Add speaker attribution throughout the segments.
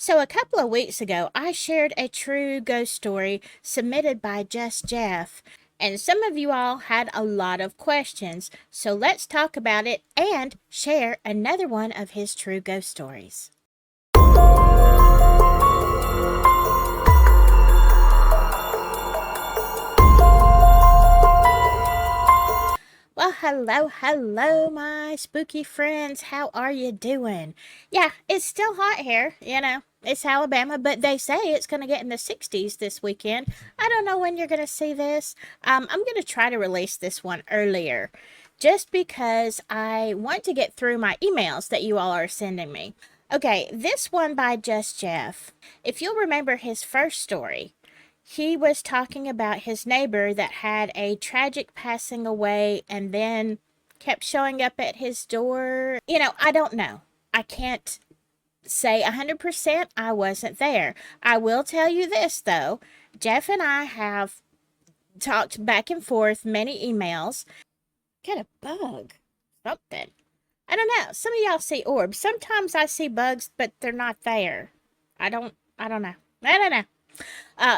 Speaker 1: So, a couple of weeks ago, I shared a true ghost story submitted by Just Jeff, and some of you all had a lot of questions. So, let's talk about it and share another one of his true ghost stories. Well, hello, my spooky friends. How are you doing? Yeah, it's still hot here, It's Alabama, but they say it's going to get in the 60s this weekend. I don't know when you're going to see this. I'm going to try to release this one earlier just because I want to get through my emails that you all are sending me. Okay, this one by Just Jeff. If you'll remember his first story, he was talking about his neighbor that had a tragic passing away and then kept showing up at his door. I don't know. I can't say 100% I wasn't there. I will tell you this, though. Jeff and I have talked back and forth many emails. Got a bug. Something. I don't know. Some of y'all see orbs. Sometimes I see bugs, but they're not there. I don't know. I don't know.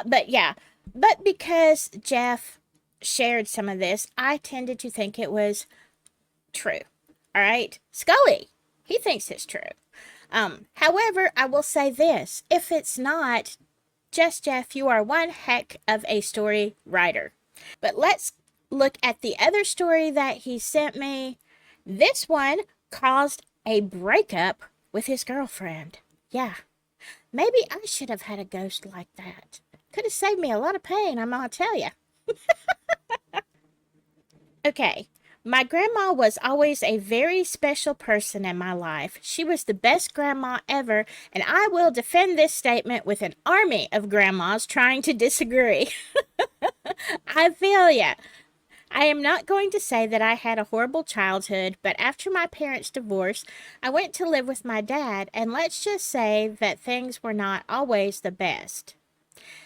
Speaker 1: But yeah, but because Jeff shared some of this, I tended to think it was true. All right, Scully, he thinks it's true. However, I will say this: if it's not, Just Jeff, you are one heck of a story writer. But let's look at the other story that he sent me. This one caused a breakup with his girlfriend. Yeah, maybe I should have had a ghost like that. Could have saved me a lot of pain, I'm gonna tell you. Okay, my grandma was always a very special person in my life. She was the best grandma ever, and I will defend this statement with an army of grandmas trying to disagree. I feel ya. I am not going to say that I had a horrible childhood, but after my parents' divorce, I went to live with my dad, and let's just say that things were not always the best.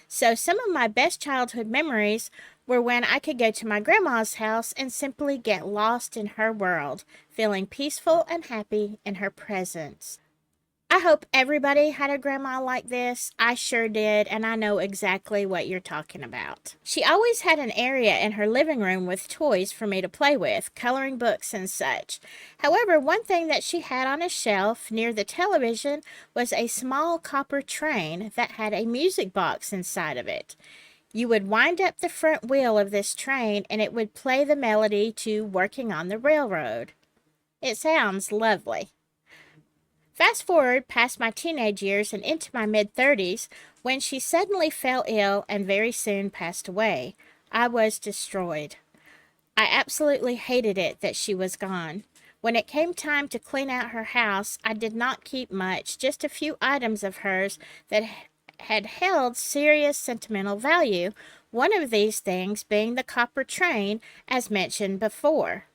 Speaker 1: So some of my best childhood memories were when I could go to my grandma's house and simply get lost in her world, feeling peaceful and happy in her presence. I hope everybody had a grandma like this. I sure did, and I know exactly what you're talking about. She always had an area in her living room with toys for me to play with, coloring books and such. However, one thing that she had on a shelf near the television was a small copper train that had a music box inside of it. You would wind up the front wheel of this train and it would play the melody to Working on the Railroad. It sounds lovely. Fast forward past my teenage years and into my mid-30s when she suddenly fell ill and very soon passed away. I was destroyed. I absolutely hated it that she was gone. When it came time to clean out her house, I did not keep much, just a few items of hers that had held serious sentimental value, one of these things being the copper train, as mentioned before.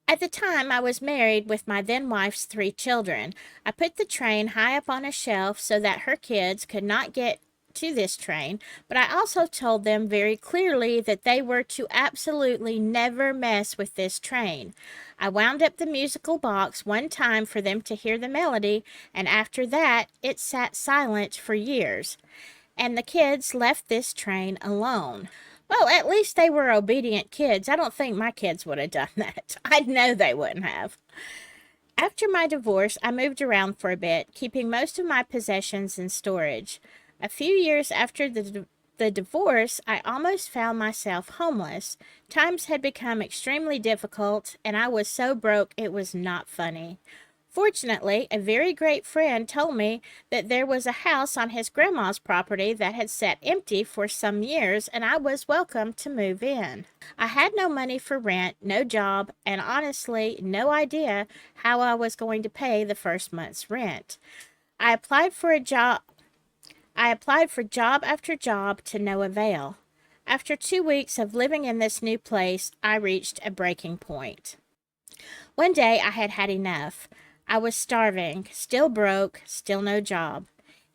Speaker 1: At the time, I was married with my then wife's 3 children. I put the train high up on a shelf so that her kids could not get to this train, but I also told them very clearly that they were to absolutely never mess with this train. I wound up the musical box one time for them to hear the melody, and after that, it sat silent for years. And the kids left this train alone. Well, at least they were obedient kids. I don't think my kids would have done that. I know they wouldn't have. After my divorce, I moved around for a bit, keeping most of my possessions in storage. A few years after the divorce, I almost found myself homeless. Times had become extremely difficult, and I was so broke it was not funny. Fortunately, a very great friend told me that there was a house on his grandma's property that had sat empty for some years, and I was welcome to move in. I had no money for rent, no job, and honestly, no idea how I was going to pay the first month's rent. I applied for a job. I applied for job after job to no avail. After 2 weeks of living in this new place, I reached a breaking point. One day I had had enough. I was starving, still broke, still no job.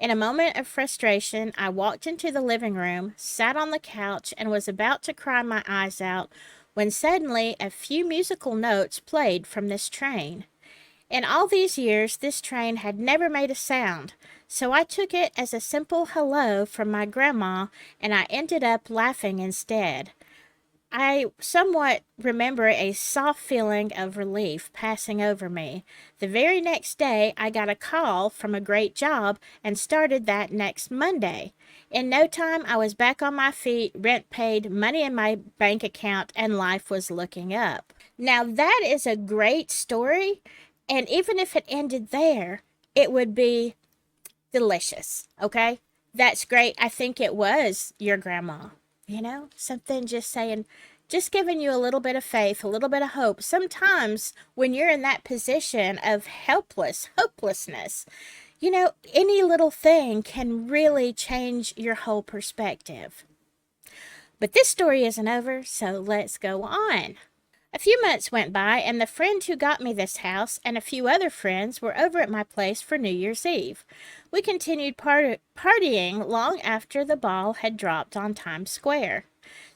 Speaker 1: In a moment of frustration, I walked into the living room, sat on the couch, and was about to cry my eyes out when suddenly a few musical notes played from this train. In all these years, this train had never made a sound, So I took it as a simple hello from my grandma, and I ended up laughing instead. I somewhat remember a soft feeling of relief passing over me. The very next day, I got a call from a great job and started that next Monday. In no time, I was back on my feet, rent paid, money in my bank account, and life was looking up. Now, that is a great story, and even if it ended there, it would be delicious, okay? That's great. I think it was your grandma. Something just saying, just giving you a little bit of faith, a little bit of hope. Sometimes when you're in that position of hopelessness, any little thing can really change your whole perspective. But this story isn't over, so let's go on. A few months went by, and the friend who got me this house and a few other friends were over at my place for New Year's Eve. We continued partying long after the ball had dropped on Times Square.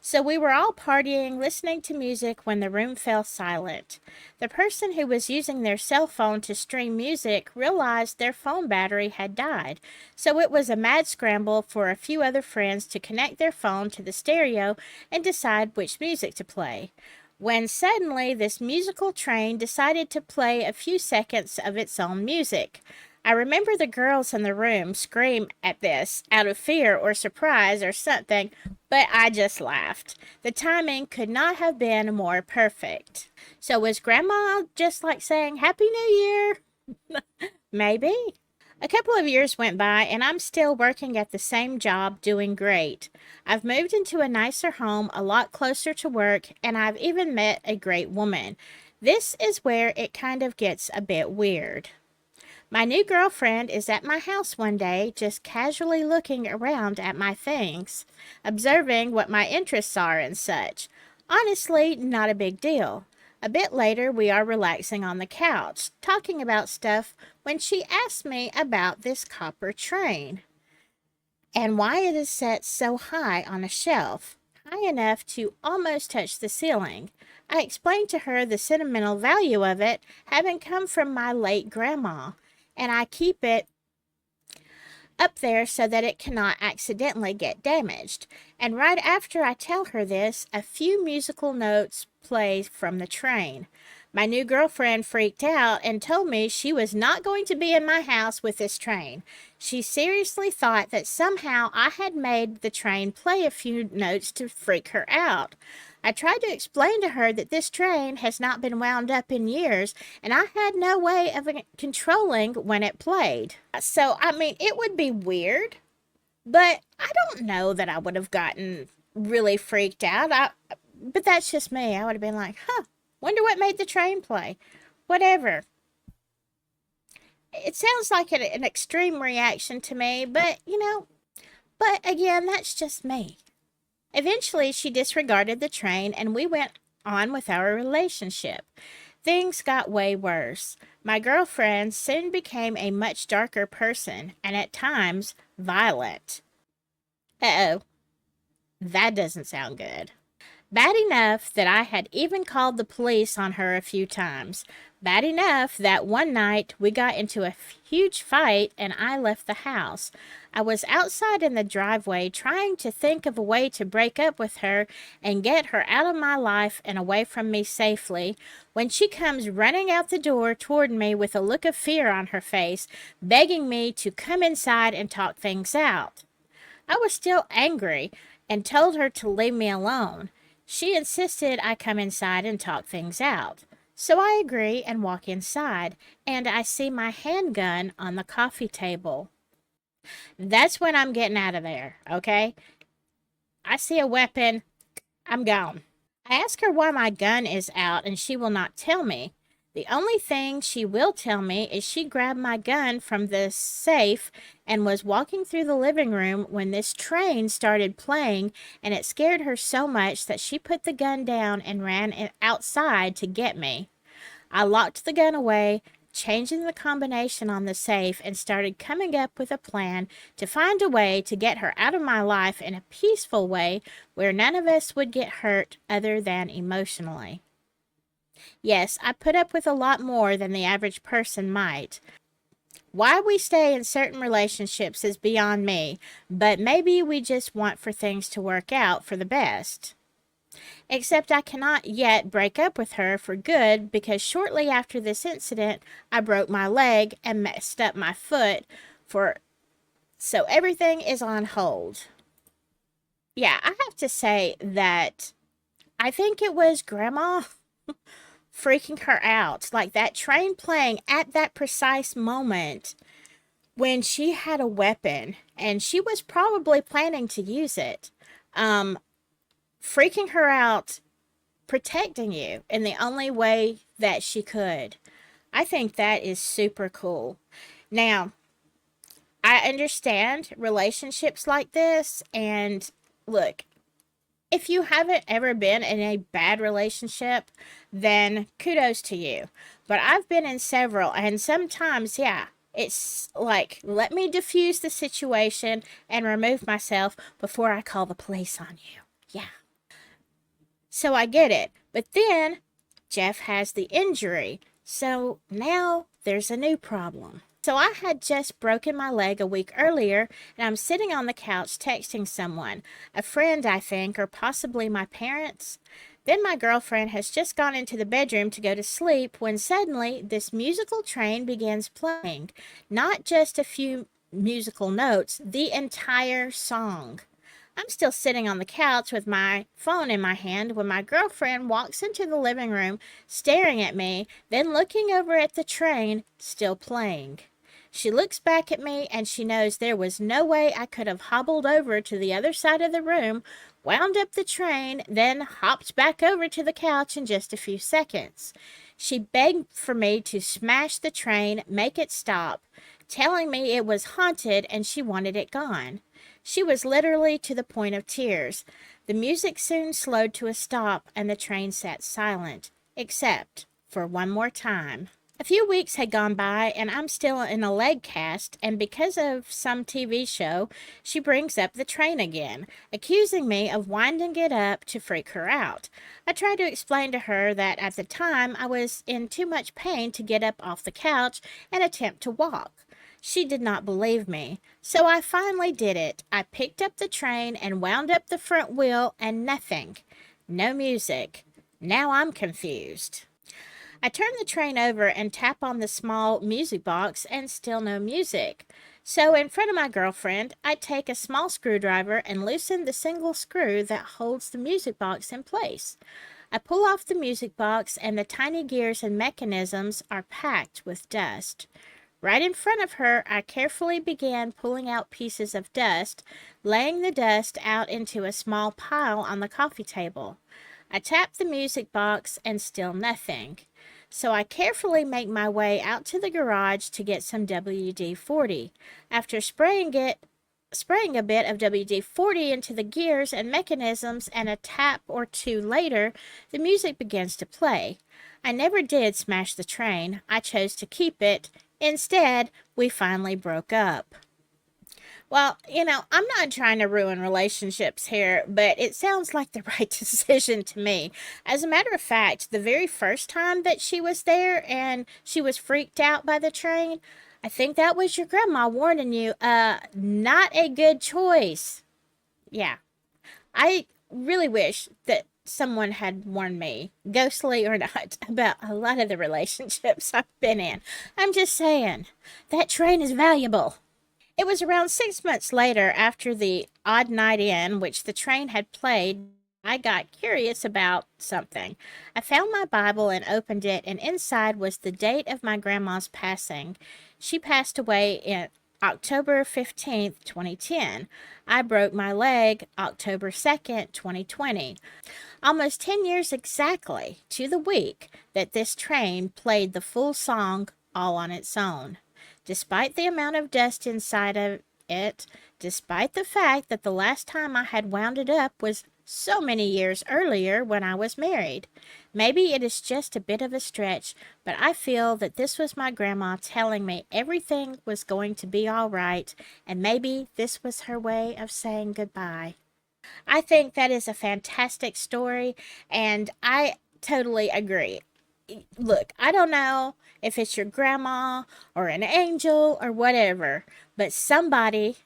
Speaker 1: So we were all partying, listening to music when the room fell silent. The person who was using their cell phone to stream music realized their phone battery had died, so it was a mad scramble for a few other friends to connect their phone to the stereo and decide which music to play, when suddenly this musical train decided to play a few seconds of its own music. I remember the girls in the room scream at this out of fear or surprise or something, but I just laughed. The timing could not have been more perfect. So was Grandma just like saying Happy New Year? Maybe. A couple of years went by, and I'm still working at the same job, doing great. I've moved into a nicer home, a lot closer to work, and I've even met a great woman. This is where it kind of gets a bit weird. My new girlfriend is at my house one day, just casually looking around at my things, observing what my interests are and such. Honestly, not a big deal. A bit later, we are relaxing on the couch, talking about stuff, when she asked me about this copper train and why it is set so high on a shelf, high enough to almost touch the ceiling. I explained to her the sentimental value of it, having come from my late grandma, and I keep it up there so that it cannot accidentally get damaged. And right after I tell her this, a few musical notes play from the train. My new girlfriend freaked out and told me she was not going to be in my house with this train. She seriously thought that somehow I had made the train play a few notes to freak her out. I tried to explain to her that this train has not been wound up in years, and I had no way of controlling when it played. So, I mean, it would be weird, but I don't know that I would have gotten really freaked out. But that's just me. I would have been like, wonder what made the train play. Whatever. It sounds like an extreme reaction to me, but again, that's just me. Eventually, she disregarded the train and we went on with our relationship. Things got way worse. My girlfriend soon became a much darker person and at times violent. Uh oh, that doesn't sound good. Bad enough that I had even called the police on her a few times. Bad enough that one night we got into a huge fight and I left the house. I was outside in the driveway trying to think of a way to break up with her and get her out of my life and away from me safely when she comes running out the door toward me with a look of fear on her face, begging me to come inside and talk things out. I was still angry and told her to leave me alone. She insisted I come inside and talk things out. So I agree and walk inside, and I see my handgun on the coffee table. That's when I'm getting out of there, okay? I see a weapon, I'm gone. I ask her why my gun is out, and she will not tell me. The only thing she will tell me is she grabbed my gun from the safe and was walking through the living room when this train started playing, and it scared her so much that she put the gun down and ran outside to get me. I locked the gun away, changing the combination on the safe, and started coming up with a plan to find a way to get her out of my life in a peaceful way where none of us would get hurt other than emotionally. Yes, I put up with a lot more than the average person might. Why we stay in certain relationships is beyond me, but maybe we just want for things to work out for the best. Except I cannot yet break up with her for good because shortly after this incident, I broke my leg and messed up my foot for so everything is on hold. Yeah, I have to say that I think it was Grandma freaking her out. Like that train playing at that precise moment when she had a weapon and she was probably planning to use it. Um, Freaking her out, protecting you in the only way that she could. I think that is super cool. Now, I understand relationships like this, and look, if you haven't ever been in a bad relationship, then kudos to you. But I've been in several, and sometimes, yeah, it's like, let me diffuse the situation and remove myself before I call the police on you. Yeah. So I get it. But then Jeff has the injury. So now there's a new problem. So I had just broken my leg a week earlier, and I'm sitting on the couch texting someone, a friend, I think, or possibly my parents. Then my girlfriend has just gone into the bedroom to go to sleep when suddenly this musical train begins playing. Not just a few musical notes, the entire song. I'm still sitting on the couch with my phone in my hand when my girlfriend walks into the living room, staring at me, then looking over at the train, still playing. She looks back at me and she knows there was no way I could have hobbled over to the other side of the room, wound up the train, then hopped back over to the couch in just a few seconds. She begged for me to smash the train, make it stop, telling me it was haunted and she wanted it gone. She was literally to the point of tears. The music soon slowed to a stop and the train sat silent, except for one more time. A few weeks had gone by and I'm still in a leg cast, and because of some TV show, she brings up the train again, accusing me of winding it up to freak her out. I tried to explain to her that at the time I was in too much pain to get up off the couch and attempt to walk. She did not believe me, so I finally did it. I picked up the train and wound up the front wheel and nothing. No music. Now I'm confused. I turn the train over and tap on the small music box and still no music. So in front of my girlfriend, I take a small screwdriver and loosen the single screw that holds the music box in place. I pull off the music box and the tiny gears and mechanisms are packed with dust. Right in front of her, I carefully began pulling out pieces of dust, laying the dust out into a small pile on the coffee table. I tap the music box and still nothing. So I carefully make my way out to the garage to get some WD-40. After spraying a bit of WD-40 into the gears and mechanisms and a tap or two later, the music begins to play. I never did smash the train. I chose to keep it. Instead, we finally broke up. Well, I'm not trying to ruin relationships here, but it sounds like the right decision to me. As a matter of fact, the very first time that she was there and she was freaked out by the train, I think that was your grandma warning you, not a good choice. Yeah, I really wish that someone had warned me, ghostly or not, about a lot of the relationships I've been in. I'm just saying, that train is valuable. It was around 6 months later, after the odd night in which the train had played, I got curious about something. I found my Bible and opened it, and inside was the date of my grandma's passing. She passed away in October 15th, 2010. I broke my leg October 2nd, 2020. Almost 10 years exactly to the week that this train played the full song all on its own. Despite the amount of dust inside of it, despite the fact that the last time I had wound it up was so many years earlier when I was married. Maybe it is just a bit of a stretch, but I feel that this was my grandma telling me everything was going to be all right, and maybe this was her way of saying goodbye. I think that is a fantastic story, and I totally agree. Look, I don't know if it's your grandma or an angel or whatever, but somebody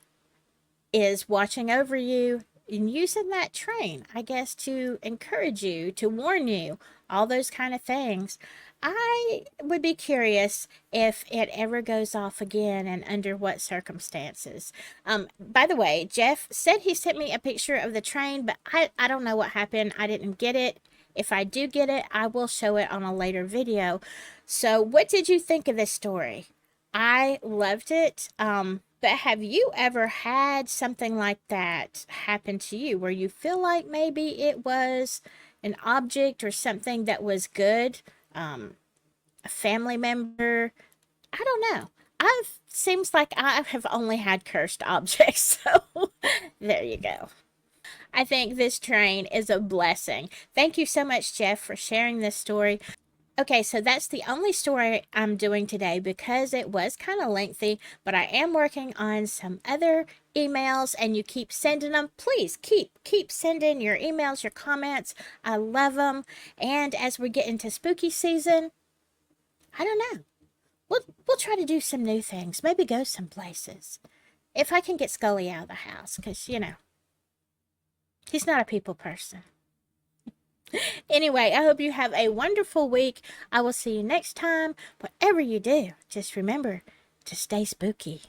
Speaker 1: is watching over you and using that train, I guess, to encourage you, to warn you, all those kind of things. I would be curious if it ever goes off again and under what circumstances. By the way, Jeff said he sent me a picture of the train, but I don't know what happened. I didn't get it. If I do get it, I will show it on a later video. So, what did you think of this story? I loved it. But have you ever had something like that happen to you where you feel like maybe it was an object or something that was good? A family member? I don't know. I've seems like I have only had cursed objects, so there you go. I think this train is a blessing. Thank you so much, Jeff, for sharing this story. Okay, so that's the only story I'm doing today because it was kind of lengthy, but I am working on some other emails and you keep sending them. Please keep sending your emails, your comments. I love them. And as we get into spooky season, I don't know. We'll try to do some new things. Maybe go some places. If I can get Scully out of the house cuz he's not a people person. Anyway, I hope you have a wonderful week. I will see you next time. Whatever you do, just remember to stay spooky.